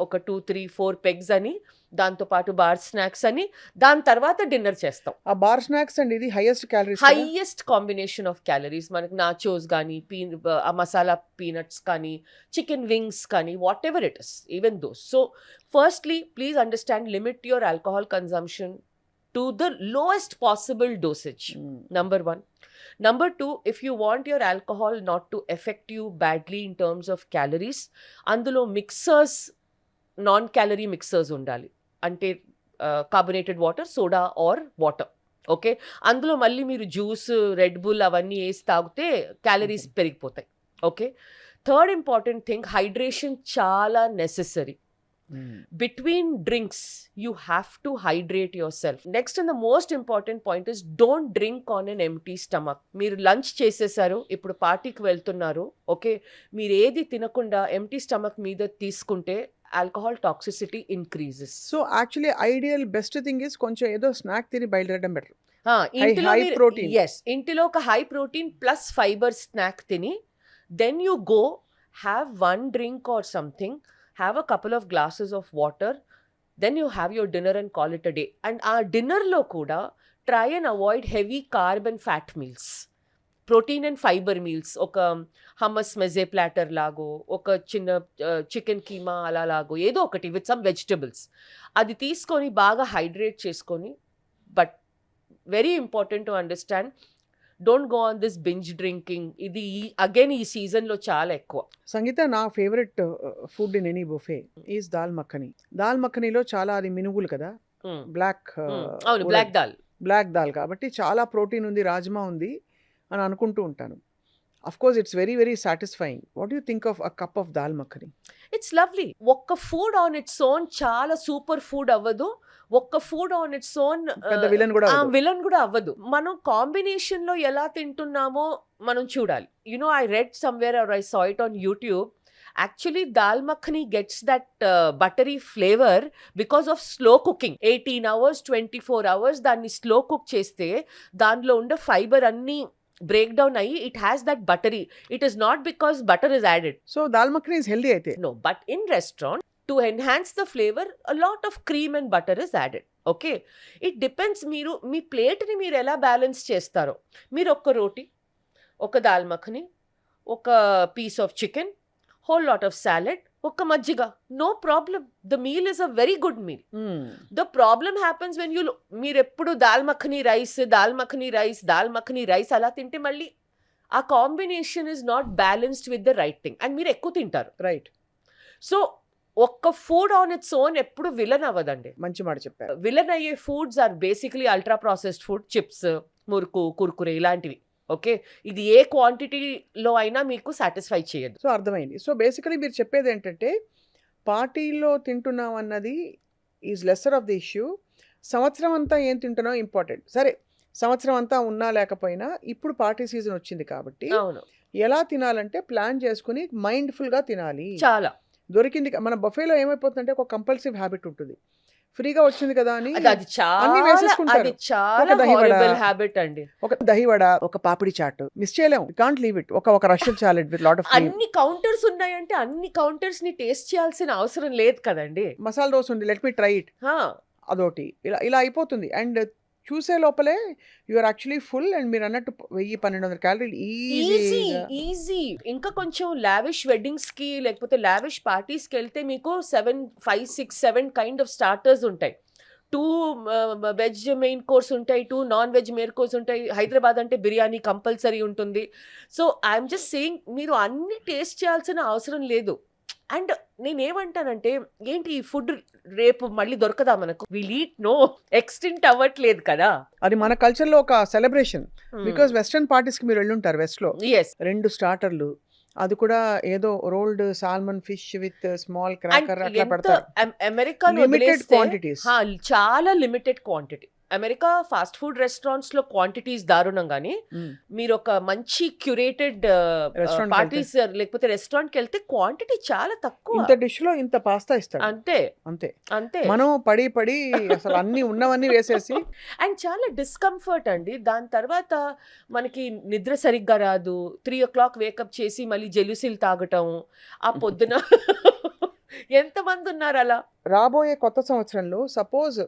ఒక 2, 3, 4 పెగ్స్ అని, దాంతోపాటు బార్ స్నాక్స్ అని, దాని తర్వాత డిన్నర్ చేస్తాం. ఆ బార్ స్నాక్స్ అండి, ఇది highest calories. Highest combination of calories. మనకి నాచోస్ కానీ, మసాలా పీనట్స్ కానీ, చికెన్ వింగ్స్ కానీ, what ever it is, even those. So firstly please understand, limit your alcohol consumption to the lowest possible dosage. Number 1. Number 2, if you want your alcohol not to affect you badly in terms of calories, అందులో mixers, non calorie mixers ఉండాలి. అంటే carbonated water, soda or water. Okay, అందులో మళ్ళీ మీరు juice, red bull అవన్నీ వేసి తాగితే calories పెరిగిపోతాయి. Okay, third important thing, hydration చాలా necessary. Between drinks, you have to hydrate yourself. Next and the most important point is, don't drink on an empty stomach. మీరు lunch చేసేసారు, ఇప్పుడు పార్టీకి వెళ్తున్నారు, ఓకే, మీరు ఏది తినకుండా ఎంటీ స్టమక్ మీద తీసుకుంటే alcohol toxicity increases. So actually ideal best thing is కొంచెం ఏదో స్నాక్ తిని బయలుదేరడం బెటర్. ఇంటిలో high protein. ఎస్, ఇంటిలో ఒక high protein plus fibre snack తిని, then you go have 1 drink or something, have a couple of glasses of water, then you have your dinner and call it a day. And our dinner lo kuda try and avoid heavy carb and fat meals, protein and fiber meals. Oka hummus meze platter lago, oka chinna chicken keema ala lago, edo okati with some vegetables, adi teeskoni baga hydrate cheskoni. But very important to understand, don't go on this binge drinking. ఇది again ఈ సీజన్లో చాలా ఎక్కువ. సంగీత, నా favourite food in any buffet is dal makhani. దాల్ మఖనీలో చాలా అది మినుగులు కదా, బ్లాక్, అవును, బ్లాక్ దాల్ కాబట్టి చాలా ప్రోటీన్ ఉంది, రాజ్మా ఉంది అని అనుకుంటూ ఉంటాను. Of course it's very very satisfying. What you think of a cup of dal makhani? It's lovely. ఒక్క ఫుడ్ ఆన్ ఇట్స్ ఓన్ చాలా సూపర్ ఫుడ్ అవ్వదు, ఒక్క food on its own villain కూడా అవ్వదు. మనం కాంబినేషన్ లో ఎలా తింటున్నామో మనం చూడాలి. You know, I read somewhere or I saw it on YouTube. Actually, dal makhani gets that buttery flavor because of slow cooking. 18 hours, 24 hours దాన్ని స్లో కుక్ చేస్తే దానిలో ఉండే ఫైబర్ అన్ని బ్రేక్ డౌన్ అయ్యి it has that buttery. It is not because butter is added. So dal makhani is healthy అయితే? No, but in restaurant, to enhance the flavor, a lot of cream and butter is added. Okay, it depends. మీరు మీ ప్లేట్ని మీరు ఎలా balance చేస్తారో. మీరు ఒక్క రోటీ, ఒక దాల్ మఖని, ఒక piece of chicken, whole lot of salad, ఒక్క మజ్జిగ, no problem. The meal is a very good meal. The problem happens when మీరు ఎప్పుడు దాల్ మఖని రైస్ అలా తింటే మళ్ళీ ఆ combination is not balanced with the right thing and మీరు ఎక్కువ తింటారు. రైట్. సో ఒక్క ఫుడ్ ఆన్ ఇట్స్ ఓన్ ఎప్పుడు విలన్ అవ్వదండి. మంచి మాట చెప్పారు. విలన్ అయ్యే foods are basically ultra processed food, chips, murukku, Kurkure ఇలాంటివి. ఓకే, ఇది ఏ క్వాంటిటీలో అయినా మీకు సాటిస్ఫై చేయదు. సో అర్థమైంది. సో బేసికలీ మీరు చెప్పేది ఏంటంటే, పార్టీలో తింటున్నాం అన్నది is lesser of the issue. సంవత్సరం అంతా ఏం తింటున్నాం ఇంపార్టెంట్. సరే, సంవత్సరం అంతా ఉన్నా లేకపోయినా ఇప్పుడు పార్టీ సీజన్ వచ్చింది కాబట్టి అవును, ఎలా తినాలంటే ప్లాన్ చేసుకుని మైండ్ఫుల్గా తినాలి. చాలా దొరికింది. మన బఫేలో ఏమైపోతుందంటే ఒక కంపల్సివ్ హ్యాబిట్ ఉంటుంది, ఫ్రీగా వచ్చింది కదా అని అది చాలా హారిబుల్ హ్యాబిట్ అండి. ఒక దహివడ, ఒక పాపిడి చాట్ మిస్ చేయలేము. Can't leave it. ఒక Russian salad with lot of అన్ని కౌంటర్స్ ఉన్నాయంటే అన్ని కౌంటర్స్ ని టేస్ట్ చేయాల్సిన అవసరం లేదు కదండి. మసాలా దోశ ఉంది, లెట్ మీ ట్రై ఇట్, అదొకటి. ఇలా అయిపోతుంది. అండ్ చూసే లోపలే యూఆర్ యాక్చువల్లీ ఫుల్. అండ్ మీరు అన్నట్టు 1000-1200 క్యాలరీలు ఈజీ. ఇంకా కొంచెం లావిష్ వెడ్డింగ్స్ కి లేకపోతే లావిష్ పార్టీస్ కి వెళ్తే మీకు 5, 6, 7 కైండ్ ఆఫ్ స్టార్టర్స్ ఉంటాయి. 2 వెజ్ మెయిన్ కోర్స్ ఉంటాయి, 2 నాన్ వెజ్ మెయిన్ కోర్స్ ఉంటాయి. హైదరాబాద్ అంటే బిర్యానీ కంపల్సరీ ఉంటుంది. సో ఐఎమ్ జస్ట్ సేయింగ్, మీరు అన్ని టేస్ట్ చేయాల్సిన అవసరం లేదు. అండ్ నేనేమంటానంటే ఏంటి ఈ ఫుడ్ రేపు మళ్ళీ దొరకదా మనకు, విల్ ఈట్ నో, ఎక్స్టెంట్ అవ్వట్లేదు కదా. అది మన కల్చర్లో ఒక సెలబ్రేషన్. బికాస్ వెస్టర్న్ పార్టీస్కి మీరు వెళ్ళుంటారు వెస్ట్లో, ఎస్ 2 స్టార్టర్లు, అది కూడా ఏదో rolled salmon fish with small cracker అట్లా పెడతారు. America limited quantities. చాలా limited quantity. America fast food restaurants లో క్వాంటిటీస్ దారుణం, కానీ మీరు ఒక మంచి క్యూరేటెడ్ Restaurant కి పార్టీస్ లేకపోతే రెస్టారెంట్ కి వెళ్తే క్వాంటిటీ చాలా తక్కువ. ఇంత డిష్ లో ఇంత పాస్తా ఇస్తాడు అంతే అంతే. అంతే. మనం పడి పడి అసలు అన్ని ఉన్నవన్నీ వేసేసి అండ్ చాలా డిస్కంఫర్ట్ అండి. దాని తర్వాత మనకి నిద్ర సరిగ్గా రాదు. 3 o'clock వేకప్ చేసి మళ్ళీ జెలుసిల్ తాగటం ఆ పొద్దున. ఎంతమంది ఉన్నారు అలా? రాబోయే కొత్త సంవత్సరంలో సపోజ్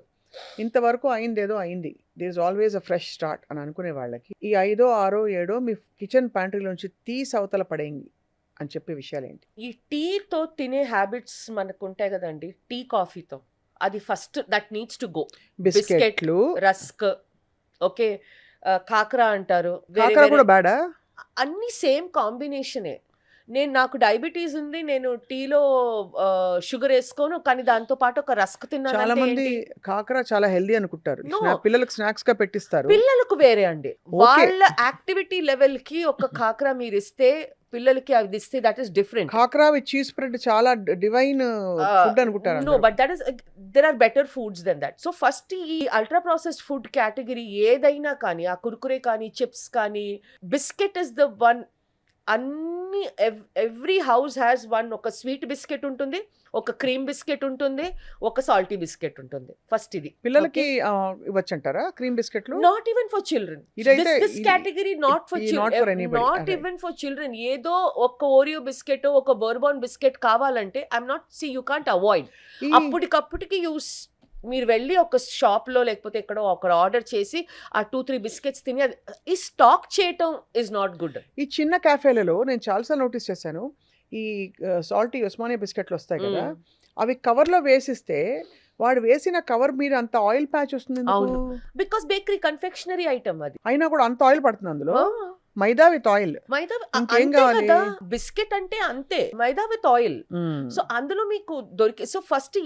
ఇంతవరకు అయిందేదో అయింది, there is always a fresh start అని అనుకునే వాళ్ళకి ఈ 5, 6, 7 మీ కిచెన్ ప్యాంట్రీలోంచి తీసి అవతల పడేయండి అని చెప్పే విషయాలు ఏంటి? ఈ టీతో తినే హ్యాబిట్స్ మనకు ఉంటాయి కదండి, టీ కాఫీతో, అది first that needs to go. బిస్కెట్లు, రస్క్, ఓకే, కాకరా అంటారు, కాకర కూడా బ్యాడా? అన్ని సేమ్ కాంబినేషనే. నాకు డయాబెటీస్ ఉంది, నేను టీలో షుగర్ వేసుకోను, కానీ దాంతో పాటు ఒక రస్క్ చాలా తిన్నాను. మంది కాకర చాలా హెల్దీ అనుకుంటారు. No. పిల్లలకు స్నాక్స్ గా పెట్టిస్తారు. పిల్లలకు వేరే అండి, వాళ్ళ యాక్టివిటీ లెవెల్ కి ఒక కాకర మీరు ఇస్తే, పిల్లలకి అది ఇస్తే దట్ ఈస్ డిఫరెంట్. కాకర విత్ చీజ్ స్ప్రెడ్ చాలా డివైన్ ఫుడ్ అనుకుంటారు. No, but that is there are better foods than that. So first ఈ అల్ట్రా ప్రాసెస్డ్ ఫుడ్ కేటగిరీ ఏదైనా కానీ, ఆ కుర్కురే కానీ, చిప్స్ కానీ, బిస్కెట్ ఇస్ ద వన్. అన్ని ఎవ్రీ హౌస్ హ్యాస్ వన్. ఒక స్వీట్ బిస్కెట్ ఉంటుంది, ఒక క్రీమ్ బిస్కెట్ ఉంటుంది, ఒక సాల్టీ బిస్కెట్ ఉంటుంది. ఫస్ట్ ఇది పిల్లలకి ఇవ్వచ్చంటారా క్రీమ్ బిస్కెట్లు? Not even for children. This category not for children, not even for children. ఏదో ఒక ఓరియో బిస్కెట్, ఒక బోర్బాన్ బిస్కెట్ కావాలంటే I'm not you can't avoid. అప్పటికప్పటికి మీరు వెళ్ళి ఒక షాప్లో లేకపోతే ఎక్కడో ఒక ఆర్డర్ చేసి ఆ 2-3 బిస్కెట్స్ తిని అది ఈ స్టాక్ చేయటం ఇస్ నాట్ గుడ్. ఈ చిన్న క్యాఫేలలో నేను చాలాసార్లు నోటీస్ చేశాను, ఈ సాల్టీ ఉస్మానియా బిస్కెట్లు వస్తాయి కదా, అవి కవర్లో వేసిస్తే వాడు వేసిన కవర్ మీద అంత ఆయిల్ ప్యాచ్ వస్తుంది. అవును, బికాస్ బేకరీ కన్ఫెక్షనరీ ఐటమ్ అది. అయినా కూడా అంత ఆయిల్ పడుతుంది అందులో. మైదా విత్ ఆయిల్. మైదా ఇంకేం కావాలి? బిస్కెట్ అంటే అంతే, మైదా విత్ ఆయిల్. సో అందులో మీకు దొరికే. సో ఫస్ట్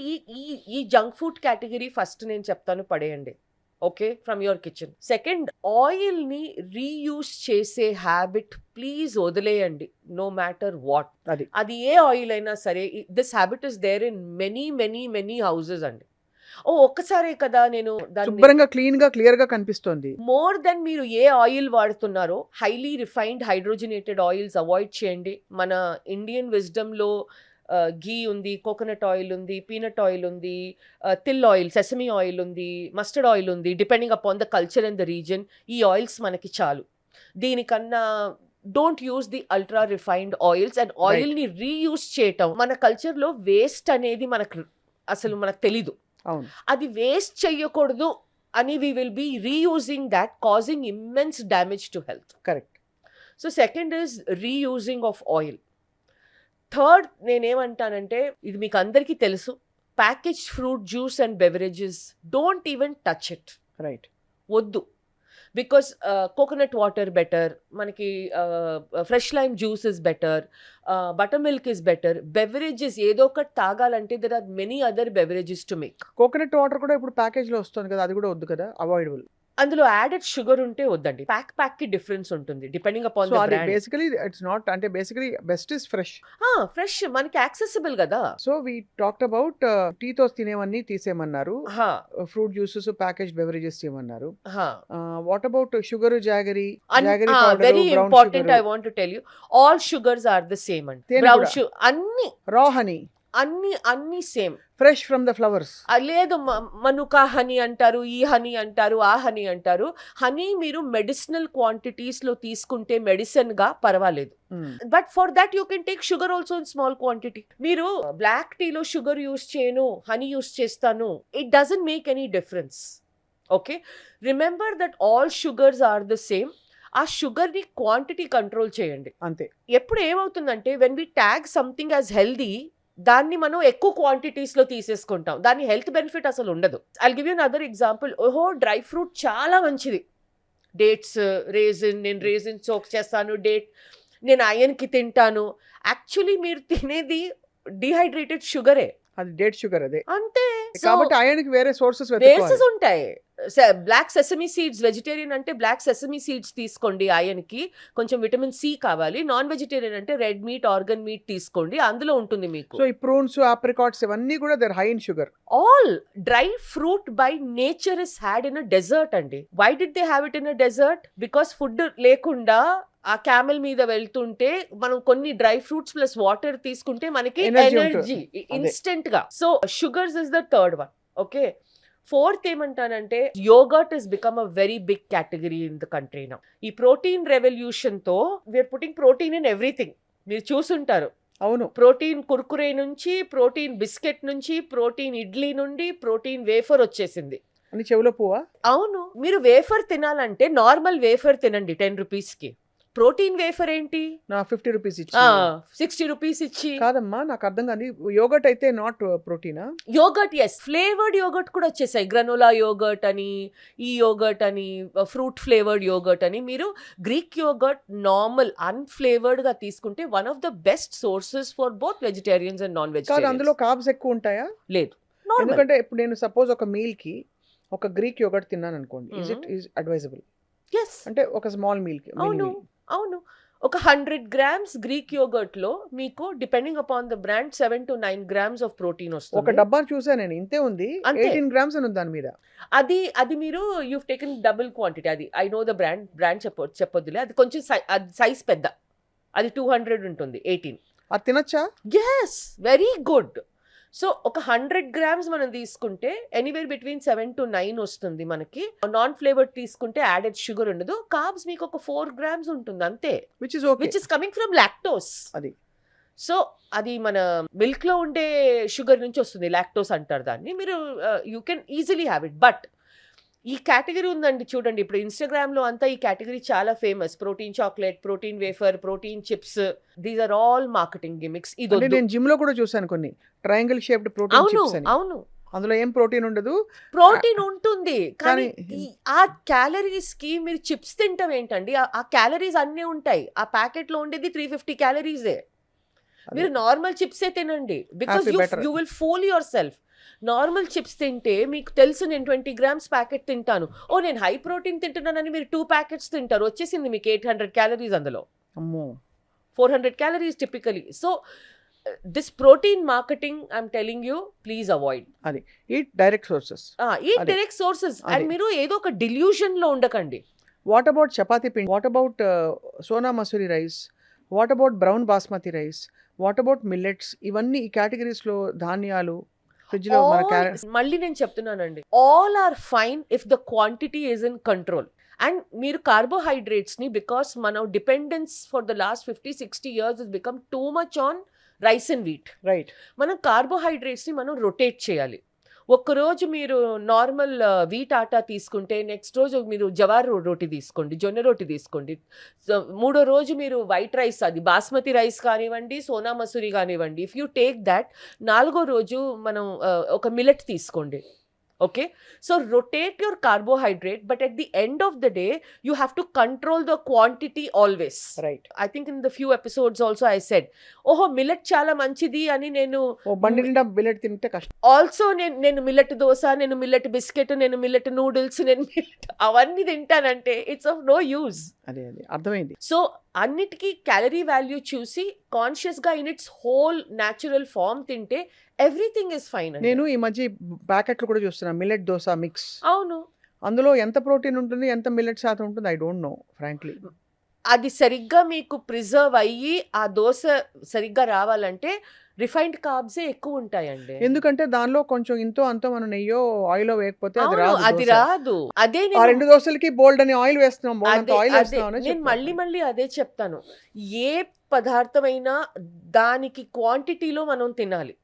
ఈ జంక్ ఫుడ్ కేటగిరీ ఫస్ట్ నేను చెప్తాను పడేయండి, okay, from your kitchen. Second, oil ని రీయూస్ చేసే హ్యాబిట్ ప్లీజ్ వదిలేయండి, నో మ్యాటర్ వాట్. అది ఏ ఆయిల్ అయినా సరే. This habit is there in many many many houses అండి. ఒక్కసారే కదా నేను శుభ్రంగా క్లీన్ గా క్లియర్ గా కనిపిస్తుంది. మోర్ దెన్ మీరు ఏ ఆయిల్ వాడుతున్నారో highly refined hydrogenated oils avoid చేయండి. మన ఇండియన్ విజ్డమ్ లో ఘీ ఉంది, కోకోనట్ ఆయిల్ ఉంది, పీనట్ ఆయిల్ ఉంది, తిల్ ఆయిల్, సెసమీ ఆయిల్ ఉంది, మస్టర్డ్ ఆయిల్ ఉంది, depending upon the culture and the region. ఈ ఆయిల్స్ మనకి చాలు. దీనికన్నా don't use the ultra refined oils. And oil ని రీయూస్ చేయటం, మన కల్చర్ లో వేస్ట్ అనేది మనకు తెలీదు. అది వేస్ట్ చెయ్యకూడదు అని we will be reusing that, causing immense damage to health. Correct. So second is reusing of oil. Third, నేనేమంటానంటే ఇది మీకు అందరికీ తెలుసు, packaged fruit juice and beverages, don't even touch it. Right. వద్దు. బికాస్ కోకోనట్ వాటర్ బెటర్, మనకి fresh lime juice is better, buttermilk is better. Beverages ఏదో ఒకటి తాగాలంటే there are many other beverages to make. Coconut water కూడా ఇప్పుడు package లో వస్తుంది కదా, అది కూడా వద్దు కదా, అవాయిడబుల్. అందులో యాడెడ్ షుగర్ ఉంటే వద్దండి. ప్యాక్ కి డిఫరెన్స్ ఉంటుంది depending upon the brand. Basically it's not, అంటే basically best is fresh. Fresh మనకి యాక్సెసిబుల్ కదా. సో వి టాక్డ్ అబౌట్ టీతో తినేవన్నీ తీసేయమన్నారు, ఫ్రూట్ జ్యూసెస్, ప్యాకేజ్డ్ బెవరేజెస్ తీయమన్నారు. What about sugar, jaggery powder, very important, I want to tell you, all sugars are the same అండి. Brown sugar, అన్ని raw honey, అన్ని same, fresh from the flowers. లేదు manuka honey అంటారు, ఈ honey అంటారు, ఆ honey అంటారు. హనీ మీరు మెడిసినల్ క్వాంటిటీస్ లో తీసుకుంటే మెడిసిన్ గా పర్వాలేదు, but for that you can take sugar also in small quantity. మీరు బ్లాక్ టీలో షుగర్ యూస్ చేయను, హనీ యూస్ చేస్తాను, it doesn't make any difference. Okay, remember that all sugars are the same. ఆ sugar ని quantity control చేయండి అంతే. ఎప్పుడు ఏమవుతుందంటే when we tag something as healthy, దాన్ని మనం ఎక్కువ క్వాంటిటీస్ లో తీసేసుకుంటాం, దాని హెల్త్ బెనిఫిట్ అసలు ఉండదు. I give you another example. Dry fruit చాలా మంచిది, డేట్స్, రేజిన్. నేను రేజిన్ సోక్ చేస్తాను, డేట్ నేను ఐరన్ కి తింటాను. యాక్చువల్లీ మీరు తినేది డిహైడ్రేటెడ్ షుగరే అది డేట్ షుగర్ అదే. అంతే. కాబట్టి అయన్కి వేరే సోర్సెస్ బేసెస్ ఉంటాయి. బ్లాక్ సెసమీ సీడ్స్, వెజిటేరియన్ అంటే బ్లాక్ సెసమీ సీడ్స్ తీసుకోండి అయన్ కి, కొంచెం విటమిన్ సి కావాలి. నాన్ వెజిటేరియన్ అంటే రెడ్ మీట్, ఆర్గన్ మీట్ తీసుకోండి, అందులో ఉంటుంది మీకు. సో ఈ ప్రూన్స్, ఆప్రికాట్స్ ఇవన్నీ కూడా they're high in sugar. All dry fruit by nature is had in a dessert అండి. Why did they have it in a dessert? Because food లేకుండా ఆ క్యామెల్ మీద వెళ్తుంటే మనం కొన్ని డ్రై ఫ్రూట్స్ ప్లస్ వాటర్ తీసుకుంటే మనకి ఎనర్జీ ఇన్స్టెంట్ గా. So sugars is the third one. Okay, fourth ఏమంటానంటే yogurt is become a very big category in the country now. ఈ ప్రోటీన్ రెవల్యూషన్ తో we're putting protein in everything. మీరు చూసుంటారు, అవును, protein Kurkure నుంచి, ప్రోటీన్ బిస్కెట్ నుంచి, protein idli నుండి ప్రోటీన్ వేఫర్ వచ్చేసింది. అని చెవులో పువ్వా? అవును, మీరు వేఫర్ తినాలంటే నార్మల్ వేఫర్ తినండి 10 రూపీస్ కి. ప్రోటీన్ వేఫర్ ఏంటి నా 50 రూపీస్ ఇచ్చి 60 రూపీస్ ఇచ్చి. కాదమ్మా, నాకు అర్థం కాదు. యోగర్ట్ అయితే నాట్ ప్రోటీనా? యోగర్ట్ ఎస్, ఫ్లేవర్డ్ యోగర్ట్ కూడా వచ్చేసాయి. గ్రనోలా యోగర్ట్ అని, ఈ యోగర్ట్ అని, ఫ్రూట్ ఫ్లేవర్డ్ యోగర్ట్ అని. మీరు గ్రీక్ యోగర్ట్ నార్మల్ అన్ఫ్లేవర్డ్ గా తీసుకుంటే one of the best sources for both vegetarians and non కాదు, వెజిటేరియన్స్. అందులో కార్బ్స్ ఎక్కువ ఉంటాయా? లేదు, ఎందుకంటే ఇప్పుడు నేను సపోజ్ ఒక మీల్ కి ఒక గ్రీక్ యోగర్ట్ తిన్నాను అనుకోండి, is it is advisable? Yes, అంటే ఒక స్మాల్ మీల్ కి. అవును అవును. ఒక 100 grams గ్రీక్ యోగర్ట్ లో మీకు depending upon the brand 7 to 9 grams of protein ఒక వస్తుంది. డబ్బా చూసాను నేను, ఇంతే ఉంది, అంతే. 18 grams అని ఉంది దాని మీద. అది మీరు యూ టేకెన్ డబుల్ క్వాంటిటీ. అది ఐ నో ద బ్రాండ్ చెప్పొద్దులే. అది కొంచెం సైజ్ పెద్ద, అది 200 ఉంటుంది, 18. అది తినచ్చా? Yes, very good. సో ఒక 100 grams మనం తీసుకుంటే ఎనీవేర్ బిట్వీన్ 7 to 9 వస్తుంది మనకి. నాన్ ఫ్లేవర్డ్ తీసుకుంటే యాడెడ్ షుగర్ ఉండదు. కార్బ్స్ మీకు ఒక 4 grams ఉంటుంది అంతే, which is okay. Which is coming from lactose. అది సో అది మన మిల్క్ లో ఉండే షుగర్ నుంచి వస్తుంది, లాక్టోస్ అంటారు దాన్ని. మీరు you can easily have it. But ఈ కేటగిరీ ఉందండి చూడండి, ఇప్పుడు ఇన్స్టాగ్రామ్ లో అంతా ఈ కేటగిరీ చాలా famous. Protein chocolate, protein wafer, protein chips, these are all marketing gimmicks. ఇది అంటే నేను జిమ్ లో కూడా చూసాను కొన్ని ట్రయాంగిల్ షేప్డ్ ప్రోటీన్ అవును చిప్స్ అని. అవును, అందులో ఏం ప్రోటీన్ ఉండదు. ప్రోటీన్ ఉంటుంది కానీ కానీ- ఆ క్యాలరీస్ కి మీరు చిప్స్ తింటాం ఏంటండి? ఆ క్యాలరీస్ అన్నీ ఉంటాయి. ఆ ప్యాకెట్ లో ఉండేది 350 క్యాలరీసే. మీరు నార్మల్ చిప్సే తినండి, because Happy better. You will fool yourself. Normal chips తింటే మీకు తెలుసు నేను 20 grams ప్యాకెట్ తింటాను, ఓ నేను హై ప్రోటీన్ తింటున్నానని మీరు 2 ప్యాకెట్స్ తింటారు, వచ్చేసింది మీకు 800 క్యాలరీస్. అందులో అమ్మో, 400 calories typically. So this protein marketing I'm telling you, please avoid. అది ఈట్ డైరెక్ట్ సోర్సెస్. ఈ అదే. Direct sources. అదే. అండ్ మీరు ఏదో ఒక డిల్యూషన్ లో ఉండకండి. వాట్ అబౌట్ చపాతీ పిండి? What about Sona Masoori rice? What about brown basmati rice? What about millets? ఇవన్నీ ఈ కేటగిరీస్ లో ధాన్యాలు ఫ్రిడ్జ్ లో మన మళ్ళీ నేను చెప్తున్నానండి, all are fine if the quantity is in control. And మీరు కార్బోహైడ్రేట్స్ ని, బికాస్ మన dependence for the last 50-60 years is become too much on rice and wheat. Right. మనం కార్బోహైడ్రేట్స్ ని మనం రొటేట్ చేయాలి. ఒక్కరోజు మీరు నార్మల్ వీట్ ఆటా తీసుకుంటే నెక్స్ట్ రోజు మీరు జవార్ రోటీ తీసుకోండి, జొన్న రోటీ తీసుకోండి. మూడో రోజు మీరు వైట్ రైస్, అది బాస్మతి రైస్ కానివ్వండి, సోనా మసూరి కానివ్వండి. ఇఫ్ యూ టేక్ దాట్, నాలుగో రోజు మనం ఒక మిల్లెట్ తీసుకోండి. Okay, so rotate your carbohydrate, but at the end of the day you have to control the quantity always. Right. I think in the few episodes also I said, ఓహో millet చాలా మంచిది అని. నేను బండి నిండా billet తింటే కష్టం. Also నేను మిల్లెట్ దోశ, నేను మిల్లెట్ బిస్కెట్, నేను మిల్లెట్ నూడిల్స్, నేను మిల్లెట్ అవన్నీ తింటానంటే ఇట్స్ ఆఫ్ నో యూజ్. అదే అర్థమైంది. సో అన్నిటికీ క్యాలరీ వాల్యూ చూసి కాన్షియస్ గా in its whole natural form తింటే ఎవ్రీథింగ్ ఇస్ ఫైన్. నేను ఈ మధ్య ప్యాకెట్లు కూడా చూస్తున్నాను, మిల్లెట్ దోశ మిక్స్. అవును, అందులో ఎంత ప్రోటీన్ ఉంటుంది, ఎంత మిల్లెట్ శాతం ఉంటుంది, ఐ డోంట్ నో ఫ్రాంక్లీ. అది సరిగ్గా మీకు ప్రిజర్వ్ అయ్యి ఆ దోశ సరిగ్గా రావాలంటే రిఫైన్డ్ కార్బ్సే ఎక్కువ ఉంటాయండి. ఎందుకంటే దానిలో కొంచెం ఇంతో అంతో మనం నెయ్యో ఆయిల్ వేయకపోతే అది అవును, రాదు. అది దోశ. రాదు. అదే ఆ 2 దోశలకి బోల్డ్ అని ఆయిల్ వేస్తున్నాం, బోల్డ్ ఆయిల్ అదే వేస్తున్నాం అని నేను చెప్తాను. మళ్ళీ అదే చెప్తాను. ఏ పదార్థమైనా దానికి క్వాంటిటీలో మనం తినాలి.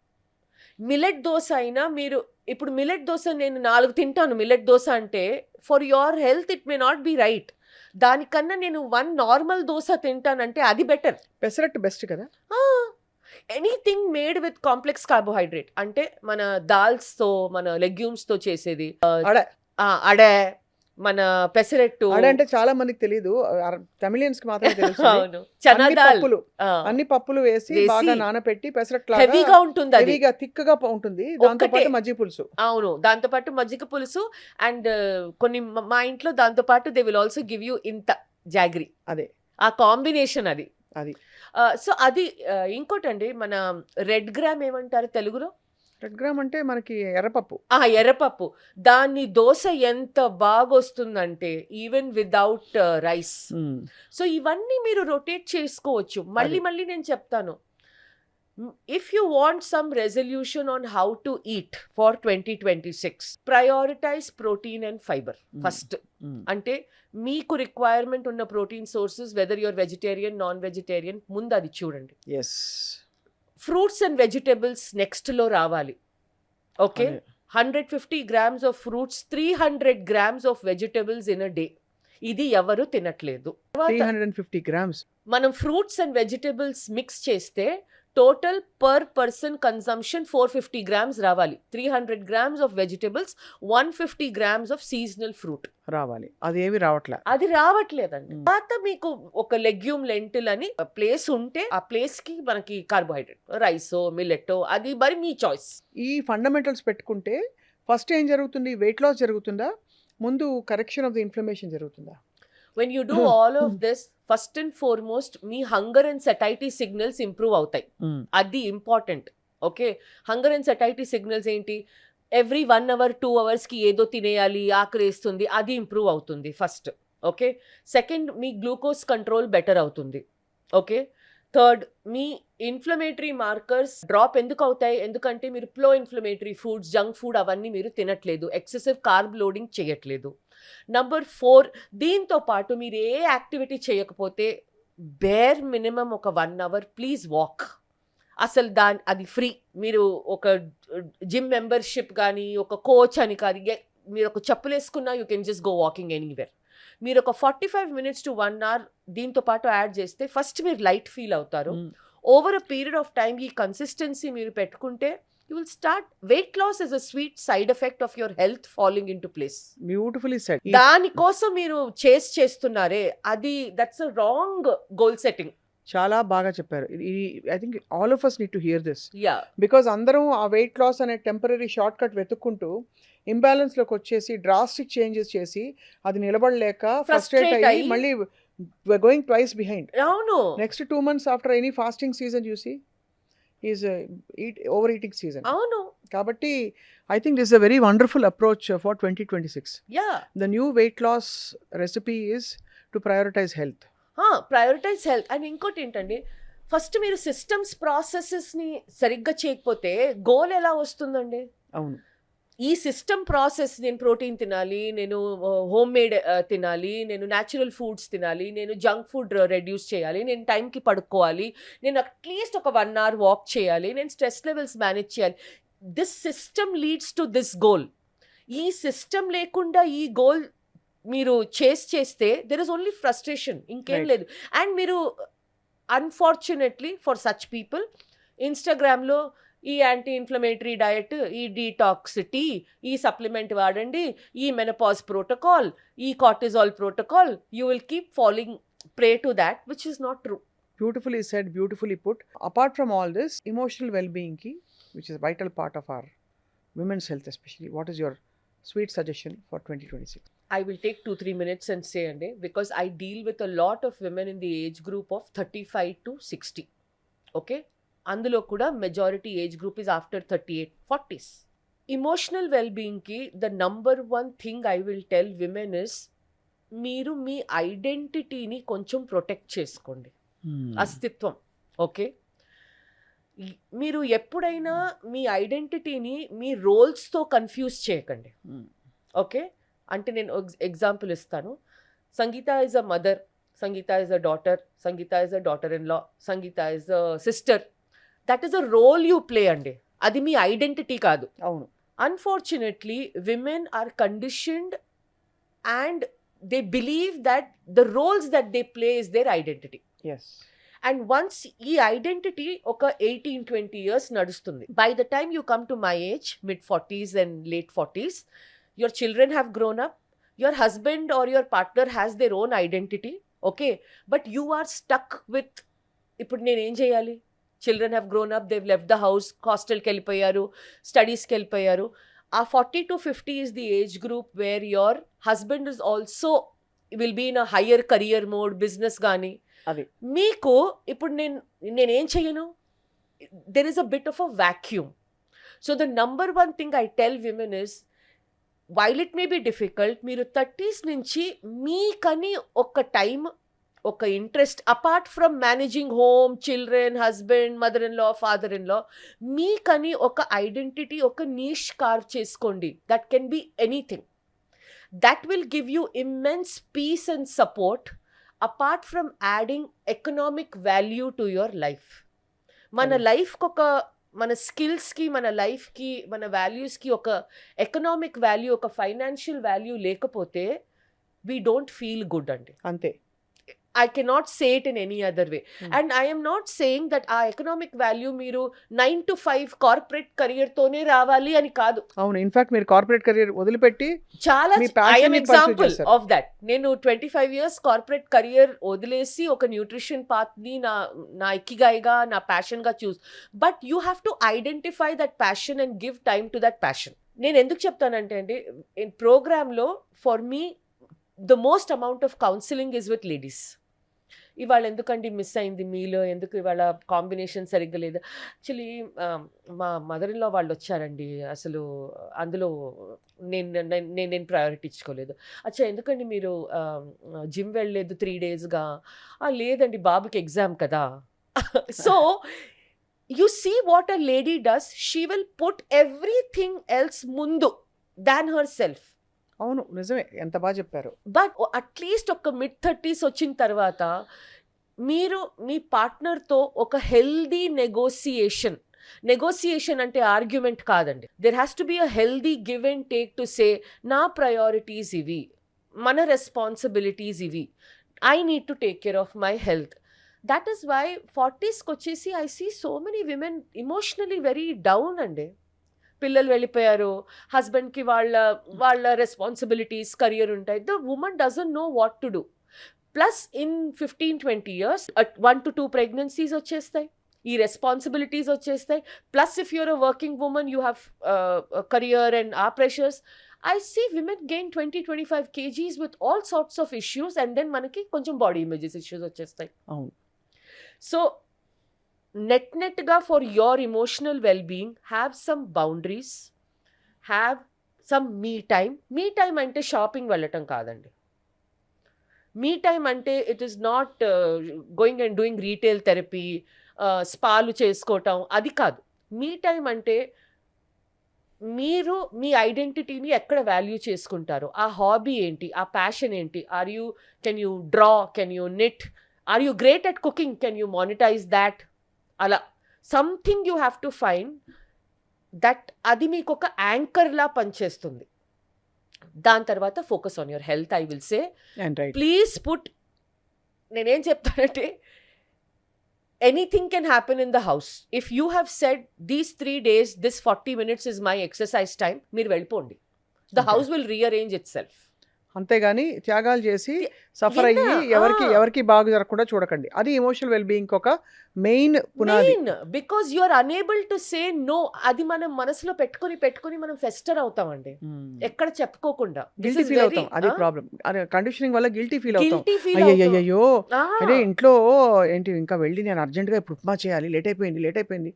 మిల్లెట్ దోశ అయినా మీరు ఇప్పుడు మిల్లెట్ దోశ నేను 4 తింటాను, మిల్లెట్ దోశ అంటే for your health it may not be right. దానికన్నా నేను 1 నార్మల్ దోశ తింటానంటే అది బెటర్. పెసరట్టు బెస్ట్ కదా. Anything made with complex carbohydrate, అంటే మన దాల్స్ తో, మన లెగ్యూమ్స్ తో చేసేది, అడే. అడే, మన పెసరెట్టు, అడ అంటే చాలా మందికి తెలియదు, తమిళియన్స్ కి మాత్రమే తెలుసు. అవును, చనా అన్ని దాల్ పప్పులు అన్ని పప్పులు వేసి వేసి బాగా నానపెట్టి పెసరట్లాగా హెవీగా ఉంటుంది అది. హెవీగా థిక్ గా ఉంటుంది, దాంతో ఒక్కటే. పాటు మజ్జిగ పులుసు. అవును, దాంతో పాటు మజ్జిగ పులుసు అండ్ కొన్ని మా ఇంట్లో దాంతో పాటు they will also give you ఇంత జాగ్రీ. అదే ఆ కాంబినేషన్ అది. అది సో అది ఇంకోటండి, మన రెడ్ గ్రామ్ ఏమంటారు తెలుగులో? 1 గ్రామ్ అంటే మనకి ఎర్రపప్పు. ఎర్రపప్పు. దాన్ని దోస ఎంత బాగొస్తుందంటే ఈవెన్ వితౌట్ రైస్. సో ఇవన్నీ మీరు రొటేట్ చేసుకోవచ్చు. మళ్ళీ అది. మళ్ళీ నేను చెప్తాను, if you want some resolution on how to eat for 2026, prioritise protein and fibre first. అంటే మీకు రిక్వైర్మెంట్ ఉన్న protein sources, whether your vegetarian non vegetarian, ముందు అది చూడండి. ఎస్, ఫ్రూట్స్ అండ్ వెజిటబుల్స్ నెక్స్ట్లో రావాలి. Okay, 150 grams of fruits, 300 grams of vegetables in a day. ఇది ఎవరు తినట్లేదు. 350 grams. మనం ఫ్రూట్స్ అండ్ వెజిటబుల్స్ మిక్స్ చేస్తే total per person consumption 450 grams రావాలి. 300 grams of vegetables, 150 grams of seasonal fruit రావాలి. అది ఏవి రావట్లే. అది రావట్లేదండి. తర్వాత మీకు ఒక లెగ్యూమ్ లెంటిల్ అని ప్లేస్ ఉంటే ఆ ప్లేస్ కి మనకి కార్బోహైడ్రేట్, రైసో మిల్లెట్టో, అది మరి మీ చాయిస్. ఈ ఫండమెంటల్స్ పెట్టుకుంటే ఫస్ట్ ఏం జరుగుతుంది? వెయిట్ లాస్ జరుగుతుందా, ముందు కరెక్షన్ ఆఫ్ ది ఇన్ఫ్లమేషన్ జరుగుతుందా? When you do all of this, first and foremost, మీ hunger and satiety signals improve అవుతాయి. అది important. Okay, hunger and satiety signals ఏంటి? ఎవ్రీ 1 hour 2 hours ఏదో తినేయాలి, ఆకలేస్తుంది, అది ఇంప్రూవ్ అవుతుంది ఫస్ట్. ఓకే, సెకండ్, మీ గ్లూకోజ్ కంట్రోల్ బెటర్ అవుతుంది. ఓకే, థర్డ్, మీ ఇన్ఫ్లమేటరీ మార్కర్స్ డ్రాప్ ఎందుకు అవుతాయి? ఎందుకంటే మీరు pro inflammatory foods, junk food అవన్నీ మీరు తినట్లేదు, ఎక్సెసివ్ కార్బ్ లోడింగ్ చేయట్లేదు. నంబర్ 4, దీంతో పాటు మీరు ఏ యాక్టివిటీ చేయకపోతే బేర్ మినిమం ఒక 1 hour ప్లీజ్ వాక్. అసలు అది ఫ్రీ. మీరు ఒక జిమ్ మెంబర్షిప్ కానీ, ఒక కోచ్ అని కానీ, మీరు ఒక చెప్పులు వేసుకున్నా you can just go walking anywhere. మీరు ఒక 45 minutes to 1 hour దీంతో పాటు యాడ్ చేస్తే ఫస్ట్ మీరు లైట్ ఫీల్ అవుతారు. Over a period of time ఈ కన్సిస్టెన్సీ మీరు పెట్టుకుంటే you will start. Weight loss is a sweet side effect of your health falling into place. Beautifully said. దానికోసం మీరు చేస్తున్నారే, అది that's a wrong goal setting. చాలా బాగా చెప్పారు. I think all of us need to hear this. Yeah, because అందరం ఆ weight loss అనే టెంపరీ షార్ట్ కట్ వెతుక్కుంటూ ఇంబ్యాలెన్స్లోకి వచ్చేసి డ్రాస్టిక్ చేంజెస్ చేసి అది నిలబడలేక ఫ్రస్ట్రేట్ అయ్యి మళ్ళీ గోయింగ్ ట్వైస్ బిహైండ్. అవును, next 2 months after any fasting season చూసి ఈజ్ ఓవర్ ఈటింగ్ సీజన్. అవును. కాబట్టి I think this is a very wonderful approach for 2026. Yeah, the new weight loss recipe is to prioritise health. Prioritise health. And ఇంకోటి ఏంటండి, first మీరు systems ప్రాసెసెస్ని సరిగ్గా చేయకపోతే goal ఎలా వస్తుందండి? అవును, ఈ సిస్టమ్ ప్రాసెస్, నేను ప్రోటీన్ తినాలి, నేను హోమ్ మేడ్ తినాలి, నేను న్యాచురల్ ఫుడ్స్ తినాలి, నేను జంక్ ఫుడ్ రెడ్యూస్ చేయాలి, నేను టైంకి పడుకోవాలి, నేను అట్లీస్ట్ ఒక 1 hour వాక్ చేయాలి, నేను స్ట్రెస్ లెవెల్స్ మేనేజ్ చేయాలి. This system leads to this goal. ఈ సిస్టమ్ లేకుండా ఈ గోల్ మీరు చేస్తే దెర్ ఇస్ ఓన్లీ ఫ్రస్ట్రేషన్, ఇంకేం లేదు. అండ్ మీరు అన్ఫార్చునేట్లీ ఫర్ సచ్ పీపుల్ ఇన్స్టాగ్రామ్లో ఈ యాంటీ ఇన్ఫ్లమేటరీ డయట్, ఈ డీటాక్సిటీ, ఈ సప్లిమెంట్ వాడండి, ఈ మెనపాజ్ ప్రోటోకాల్, ఈ cortisol protocol, you will keep following prey to that which is not true. Beautifully said, beautifully put. Apart from all this, emotional wellbeing కి which is vital part of our women's health especially, what is your sweet suggestion for 2026? I will take 2-3 minutes and say, because I deal with a lot of women in the age group of 35 to 60. Okay? అందులో కూడా majority age group is after 38-40s. Emotional వెల్బీయింగ్కి the number 1 thing I will tell women is, మీరు మీ ఐడెంటిటీని కొంచెం protect చేసుకోండి. అస్తిత్వం. Okay, మీరు ఎప్పుడైనా మీ ఐడెంటిటీని మీ రోల్స్తో కన్ఫ్యూజ్ చేయకండి. ఓకే, అంటే నేను ఎగ్జాంపుల్ ఇస్తాను. Sangeeta is a mother, Sangeeta is a daughter, Sangeeta is a daughter in law, Sangeeta is a sister. That is a role you play అండి, అది మీ ఐడెంటిటీ కాదు. అవును. Unfortunately women are conditioned and they believe that the roles that they play is their identity. Yes. And once ఈ identity ఒక 18-20 years నడుస్తుంది. By the time you come to my age, mid-40s and late 40s, your children have grown up, your husband or your partner has their own identity, okay, but you are stuck with, ఇప్పుడు నేను ఏం చేయాలి, children have grown up, they left the house, హాస్టల్కి వెళ్ళిపోయారు, స్టడీస్కి వెళ్ళిపోయారు. ఆ 40 to 50 is the age group where your husband is also will be in a higher career mode, business కానీ. అది మీకు ఇప్పుడు నేనేం చెయ్యను, there is a bit of a vacuum. So the number one thing I tell women is, while it may be difficult, మీరు 30s నుంచి మీకని ఒక time, ఒక interest, apart from managing home, children, husband, mother in law, father in law, మీకని ఒక identity, ఒక niche carve చేసుకోండి. That can be anything. That will give you immense peace and support, apart from adding economic value to your life. మన లైఫ్కి ఒక, మన స్కిల్స్కి, మన లైఫ్కి, మన వాల్యూస్కి ఒక ఎకనామిక్ వాల్యూ, ఒక ఫైనాన్షియల్ వాల్యూ లేకపోతే వీ డోంట్ ఫీల్ గుడ్ అండి. అంతే. I cannot say it in any other way. And I am not saying that our economic value మీరు 9 to 5 కార్పొరేట్ కెరియర్ తోనే రావాలి అని కాదు. అవును, ఇన్ఫాక్ట్ మీరు కార్పొరేట్ కెరియర్ వదిలిపెట్టి చాలా, మీ I passion am ని example pursue చేశారు. of that. నేను 25 years కార్పొరేట్ కెరియర్ వదిలేసి ఒక న్యూట్రిషన్ పాత్ ని నా ఇకిగాయిగా, నా ప్యాషన్ గా చూస్. But you have to identify that passion and give time to that passion. నేను ఎందుకు చెప్తానంటే అండి, ప్రోగ్రామ్లో for me the most amount of counselling is with ladies. ఇవాళ ఎందుకండి మిస్ అయింది మీలో, ఎందుకు ఇవాళ కాంబినేషన్ సరిగ్గా లేదు. యాక్చువల్లీ మా మదర్ ఇన్ లా వాళ్ళు వచ్చారండి, అసలు అందులో నేను ప్రయారిటీ ఇచ్చుకోలేదు. అచ్చా ఎందుకండి మీరు జిమ్ వెళ్ళలేదు 3 daysగా? లేదండి బాబుకి ఎగ్జామ్ కదా. So you see what a lady does, she will put everything else ముందు దాన్ హర్ సెల్ఫ్. అవును, నిజమే, ఎంత బాగా చెప్పారు. బట్ అట్లీస్ట్ ఒక మిడ్ 30s వచ్చిన తర్వాత మీరు మీ పార్ట్నర్తో ఒక హెల్దీ నెగోసియేషన్ అంటే ఆర్గ్యుమెంట్ కాదండి. There has to be a healthy give and take to say, నా ప్రయారిటీస్ ఇవి, మన రెస్పాన్సిబిలిటీస్ ఇవి, I need to take care of my health. That is why 40sకి వచ్చేసి I see so many women emotionally very down అండి. పిల్లలు వెళ్ళిపోయారు, హస్బెండ్కి వాళ్ళ రెస్పాన్సిబిలిటీస్, కెరియర్ ఉంటాయి. The woman doesn't know what to do. Plus in 15-20 years 1 to 2 pregnancies వచ్చేస్తాయి, ఈ రెస్పాన్సిబిలిటీస్ వచ్చేస్తాయి. Plus if you're a working women, you have career and ఆ pressures. I see women gain 20-25 kgs with all sorts of issues, and then మనకి కొంచెం body images issues వచ్చేస్తాయి. అవును. So నెట్గా for your emotional wellbeing, have some boundaries, have some me time. Me time అంటే shopping వెళ్ళటం కాదండి. Me time అంటే it is not going and doing retail therapy, స్పాలు చేసుకోవటం, అది కాదు. మీ టైం అంటే మీరు మీ ఐడెంటిటీని ఎక్కడ వాల్యూ చేసుకుంటారు, ఆ హాబీ ఏంటి, ఆ ప్యాషన్ ఏంటి. Can you draw, can you knit, are you great at cooking, can you monetize that. అలా something you have to find that, అది మీకు ఒక యాంకర్లా పనిచేస్తుంది. దాని తర్వాత focus on your health. I will say please put, నేనేం చెప్తానంటే, anything can happen in the house. If you have said these 3 days, this 40 minutes is my exercise time, మీరు వెళ్ళిపోండి. The house will rearrange itself. అంతేగాని త్యాగాలు చేసి suffer అయ్యి ఎవరికి బాగా జరగకుండా చూడకండి. అది ఎమోషనల్ వెల్బీయింగ్ ఒక మెయిన్ పునాది. Because you are unable to say no. అది మనం మనసులో పెట్టుకొని మనం ఫెస్టర్ అవుతామండి, ఎక్కడ చెప్పుకోకుండా. గిల్టీ ఫీల్ అవుతాం, అది ప్రాబ్లం. కండిషనింగ్ వల్ల గిల్టీ ఫీల్ అవుతాం. అయ్యో అంటే ఇంట్లో ఏంటి ఇంకా వెళ్ళి నేను అర్జెంట్గా ఇప్పుడు ఉప్మా చేయాలి, లేట్ అయిపోయింది,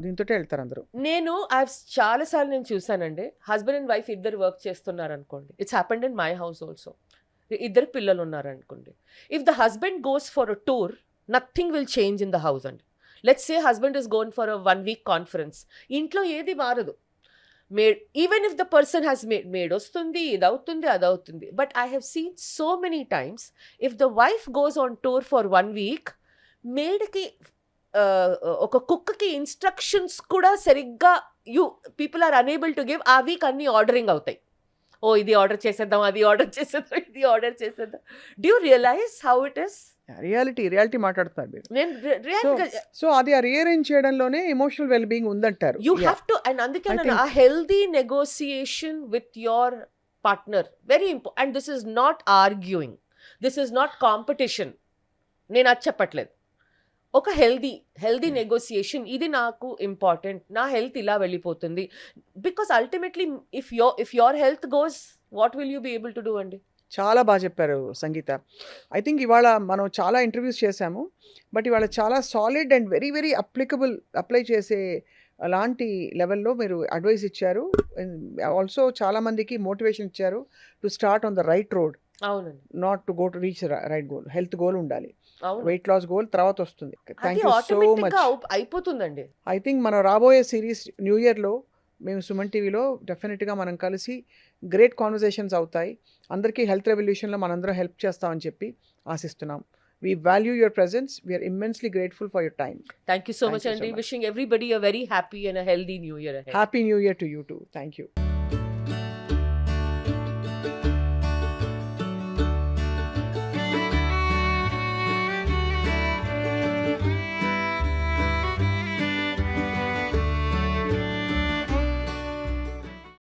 దీంతో వెళ్తారు అందరూ. నేను చాలా సార్లు నేను చూసానండి, హస్బెండ్ అండ్ వైఫ్ ఇద్దరు వర్క్ చేస్తున్నారు అనుకోండి. It's happened in my house also. ఇద్దరు పిల్లలు ఉన్నారనుకోండి. If the husband goes for a tour, nothing will change in the house అండి. Let's say husband is gone for a 1 week conference, ఇంట్లో ఏది మారదు. Even if the person has maid వస్తుంది, ఇది అవుతుంది, అది అవుతుంది. But I have seen so many times, if the wife goes on tour for 1 week, మేడ్కి ఒక కుక్కి ఇన్స్ట్రక్షన్స్ కూడా సరిగ్గా people are unable to give. ఆ వీక్ అన్ని ఆర్డరింగ్ అవుతాయి. ఓ ఇది ఆర్డర్ చేసేద్దాం, అది ఆర్డర్ చేసేద్దాం, ఇది ఆర్డర్ చేసేద్దాం. Do you realise how it is? Reality మాట్లాడుతున్నారు మీరు. సో అది రీఅరేంజ్ చేయడంలోనే ఎమోషనల్ వెల్బీయింగ్ ఉందంటారు. You have to. అండ్ అందుకే ఆ healthy negotiation with your partner, very important. And this is not arguing, this is not competition. నేను అది చెప్పట్లేదు. ఒక హెల్దీ నెగోసియేషన్, ఇది నాకు ఇంపార్టెంట్, నా హెల్త్ ఇలా వెళ్ళిపోతుంది. Because ultimately if your health goes, what will you be able to do అండి? చాలా బాగా చెప్పారు సంగీత. ఐ థింక్ ఇవాళ మనం చాలా ఇంటర్వ్యూస్ చేశాము, బట్ ఇవాళ చాలా solid and very very apply చేసే అలాంటి లెవెల్లో మీరు అడ్వైస్ ఇచ్చారు. ఆల్సో చాలామందికి మోటివేషన్ ఇచ్చారు to start on the right road, అవునండి, not to go to reach right goal. Health goal ఉండాలి, అవును, వెయిట్ లాస్ గోల్ తర్వాత వస్తుంది. థ్యాంక్ అది యూ సో ఆటోమేటిక్ మచ్. గా అయిపోతుందండి. ఐ థింక్ మనం రాబోయే సిరీస్ న్యూ ఇయర్లో మేము సుమన్ టీవీలో డెఫినెట్గా మనం కలిసి గ్రేట్ కాన్వర్జేషన్స్ అవుతాయి. అందరికీ హెల్త్ రెవల్యూషన్లో మనందరం హెల్ప్ చేస్తామని చెప్పి ఆశిస్తున్నాం. We value your presence. We are immensely grateful for your time. Thank you so Thank much, you so Andy. much. Wishing everybody a very happy and a healthy new year ahead. Happy New Year to you too. Thank you.